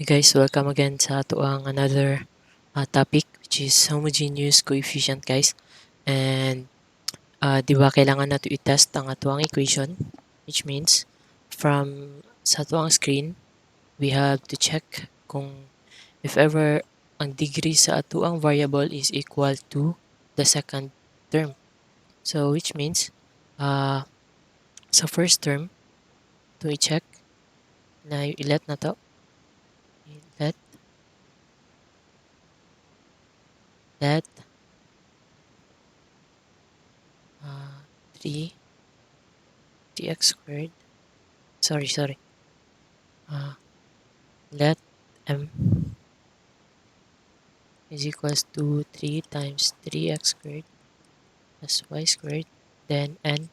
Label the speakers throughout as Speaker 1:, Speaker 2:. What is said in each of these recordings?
Speaker 1: Hey guys, welcome again sa ato ang another topic which is homogeneous coefficient guys. And di ba kailangan nato i-test ang ato ang equation, which means from sa ato ang screen we have to check kung if ever ang degree sa ato ang variable is equal to the second term. So which means sa first term to i-check na i-let na to. Let 3 3x squared. Sorry. Let m is equals to 3 times 3x squared plus y squared. Then n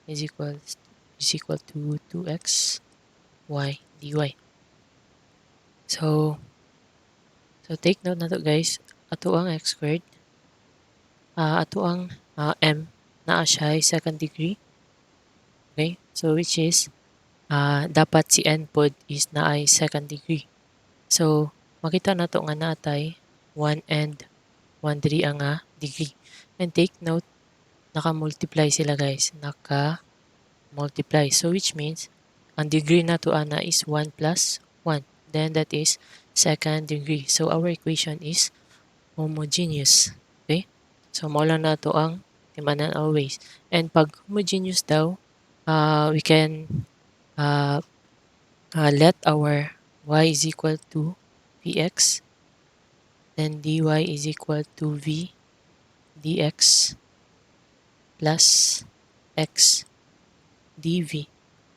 Speaker 1: is equal to 2x y dy. So take note na to guys. Ato ang x squared. Ato ang m naa siya ay second degree. Okay? So which is dapat si n pod is na ay second degree. So makita na to nga natay 1 and 1 diri ang degree. And take note, naka-multiply sila guys. Naka-multiply. So which means, ang degree na to ana is 1 plus 1. Then that is second degree. So our equation is homogeneous. Okay? So mawala na to ang timanan always. And pag homogeneous daw, we can let our y is equal to vx, then dy is equal to v dx plus x dv,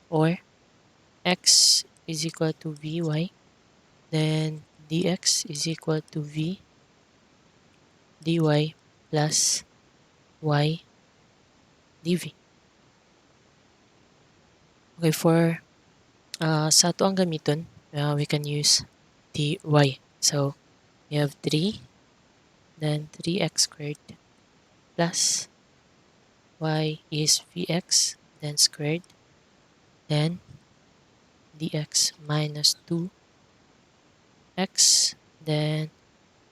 Speaker 1: or x is equal to vy, then dx is equal to v dy plus y dv. Okay, for sa ito ang gamiton, we can use dy. So we have 3, then 3x squared plus y is vx, then squared, then dx minus 2x, then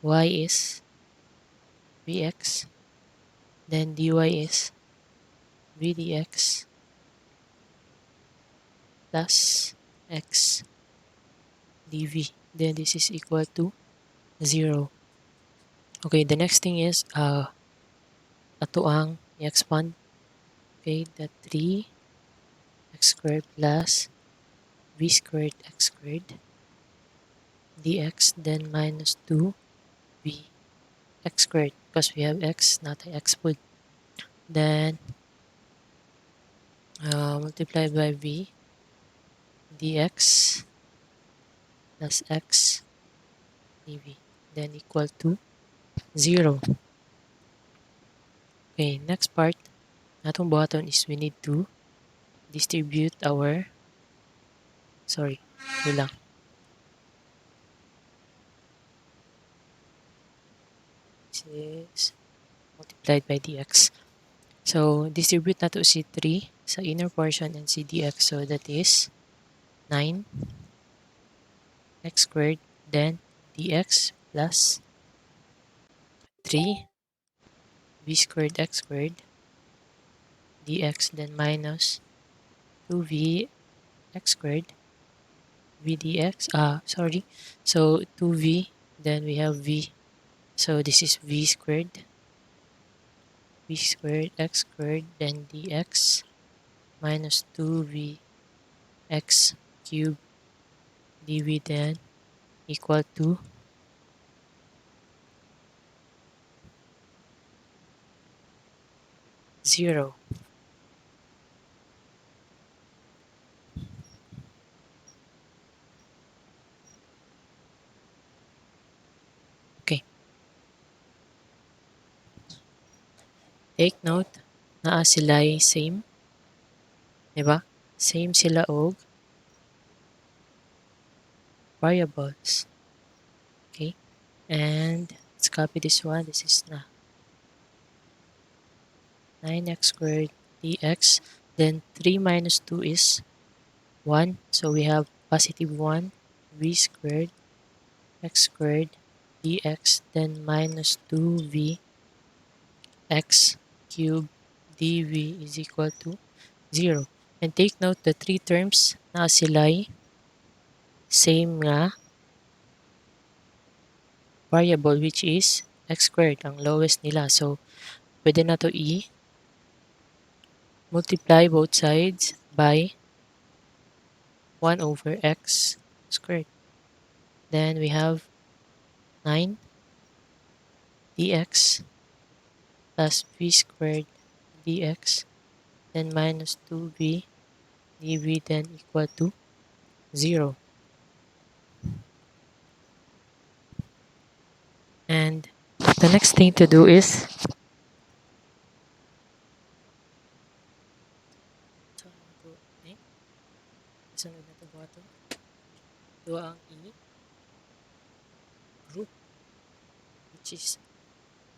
Speaker 1: y is vx, then dy is v dx plus x dv. Then this is equal to 0. Okay, the next thing is ato ang i-expand. Okay, the 3x squared plus v squared x squared dx, then minus 2v x squared, because we have x, not x pod. Then multiplied by v dx plus x dv, then equal to 0. Okay, next part natong buhaton is we need to distribute our lang. This is multiplied by dx. So distribute nato si 3 sa inner portion and si dx, so that is 9 x squared, then dx plus 3 v squared x squared dx, then minus 2v x squared v dx. So 2v, then we have v. So this is v squared x squared, then dx minus 2v x cubed dv, then equal to 0. Okay. Take note, naa sila same. Diba? Same sila og variables. Okay? And let's copy this one. This is 9x squared dx. Then 3 minus 2 is 1. So we have positive 1 v squared x squared dx, then minus 2v x cubed dv is equal to 0. And take note, the three terms na sila'y same nga variable, which is x squared, ang lowest nila. So, pwede na to multiply both sides by 1 over x squared. Then we have 9 dx plus v squared dx, then minus 2v dv, then equal to 0. And the next thing to do is sunod na to buhaton. Ito ang group, which is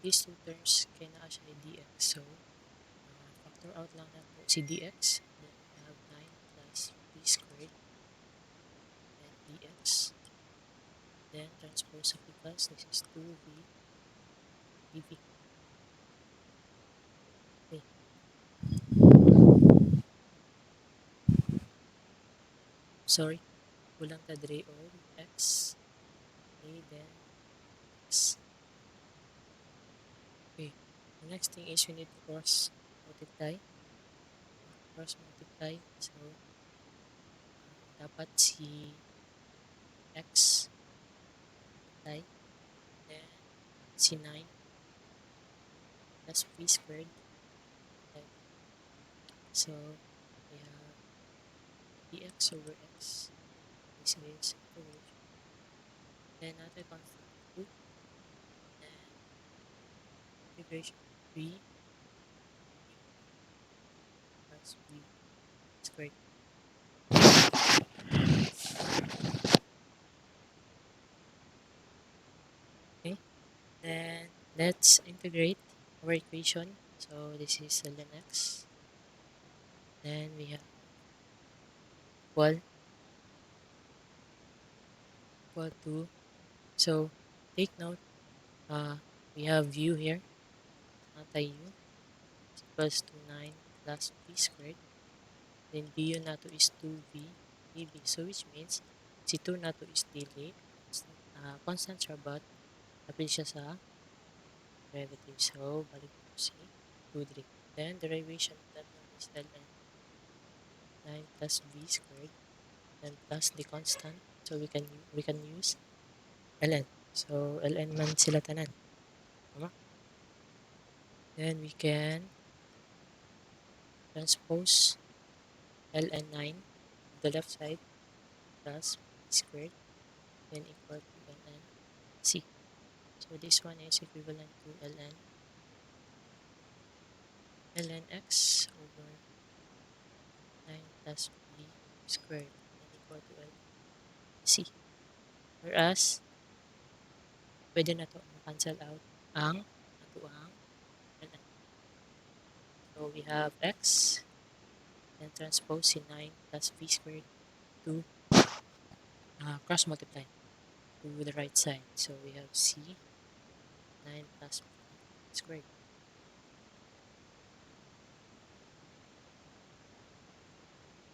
Speaker 1: these two terms kay naa siya dx. So, factor out lang nato si dx. Then we have 9 plus v squared, then dx. Then transpose of because this is 2v dv. Okay. Sorry, kulang ta dre og x. Okay, then x. Okay. The next thing is we need to cross multiply. Cross multiply. So, dapat si x multiply. Then si 9 plus v squared. So, we have dx over x. This is integration. Then another constant 2. Then integration of v plus v squared. Okay. Then let's integrate our equation. So this is ln x. Then we have equal to. So take note, we have u here. Anti-u is equals to 9 plus v squared. Then du nato is 2v dv. So which means si 2 nato is dili constant, constant siya, but apil siya sa derivative. So balik nato si 2 diri. Then derivation of that one is ln 9 plus v squared, then plus the constant. So we can use ln. So ln man sila tanan. Tama? Then we can transpose ln 9 to the left side plus v squared, then equal to ln c. So this one is equivalent to ln x over 9 plus v squared, then equal to ln c. Whereas, pwede na to ma-cancel out ang natuang ln. So we have x, then transpose si 9 plus v squared to cross multiply to the right side. So we have c 9 plus v squared.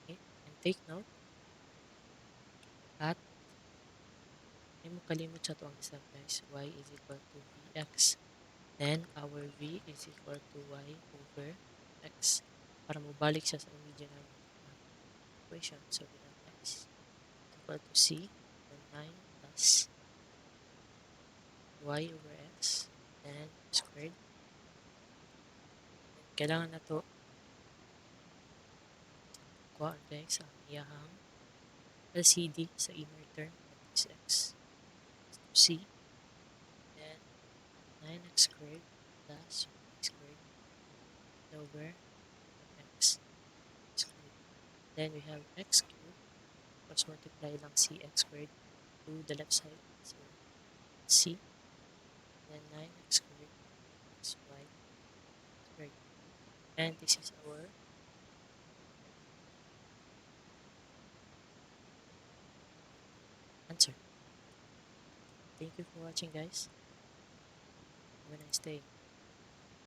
Speaker 1: Okay, and take note at ay mo kalimot sa to ang isa, guys. Y is equal to vx. Then our v is equal to y over x. Para mabalik siya sa original equation. So we have x equal to c, then 9 plus y over x, then squared. Then kailangan na to kuhaan, guys, ang iyahang LCD sa inner term, that is x is to c, then 9x squared plus y squared over x squared. Then we have x cubed, plus multiply lang c x squared to the left side. So c, then 9x squared plus y squared. And this is our answer. thank you for watching, guys. Have a nice day.